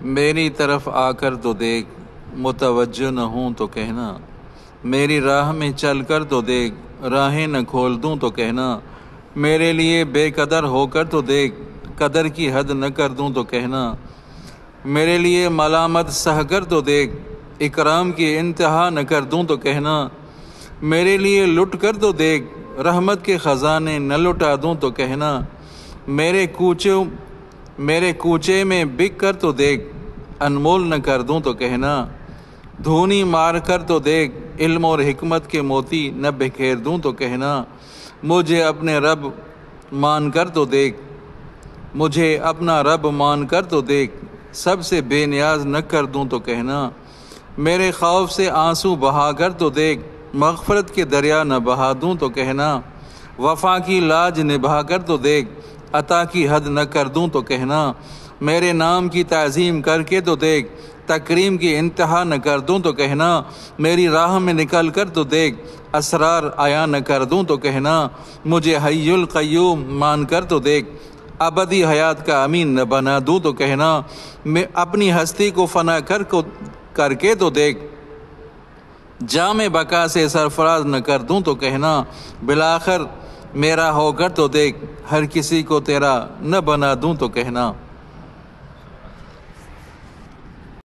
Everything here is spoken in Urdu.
میری طرف آ کر تو دیکھ، متوجہ نہ ہوں تو کہنا، میری راہ میں چل کر تو دیکھ، راہیں نہ کھول دوں تو کہنا، میرے لیے بے قدر ہو کر تو دیکھ، قدر کی حد نہ کر دوں تو کہنا، میرے لیے ملامت سہ کر تو دیکھ، اکرام کی انتہا نہ کر دوں تو کہنا، میرے لیے لٹ کر تو دیکھ، رحمت کے خزانے نہ لٹا دوں تو کہنا، میرے کوچے میں بک کر تو دیکھ، انمول نہ کر دوں تو کہنا، دھونی مار کر تو دیکھ، علم اور حکمت کے موتی نہ بکھیر دوں تو کہنا، مجھے اپنے رب مان کر تو دیکھ، مجھے اپنا رب مان کر تو دیکھ، سب سے بے نیاز نہ کر دوں تو کہنا، میرے خوف سے آنسو بہا کر تو دیکھ، مغفرت کے دریا نہ بہا دوں تو کہنا، وفا کی لاج نبھا کر تو دیکھ، عطا کی حد نہ کر دوں تو کہنا، میرے نام کی تعظیم کر کے تو دیکھ، تکریم کی انتہا نہ کر دوں تو کہنا، میری راہ میں نکل کر تو دیکھ، اسرار عیاں نہ کر دوں تو کہنا، مجھے حی القیوم مان کر تو دیکھ، ابدی حیات کا امین نہ بنا دوں تو کہنا، میں اپنی ہستی کو فنا کر کے تو دیکھ، جام بقا سے سرفراز نہ کر دوں تو کہنا، بالآخر میرا ہو کر تو دیکھ، ہر کسی کو تیرا نہ بنا دوں تو کہنا۔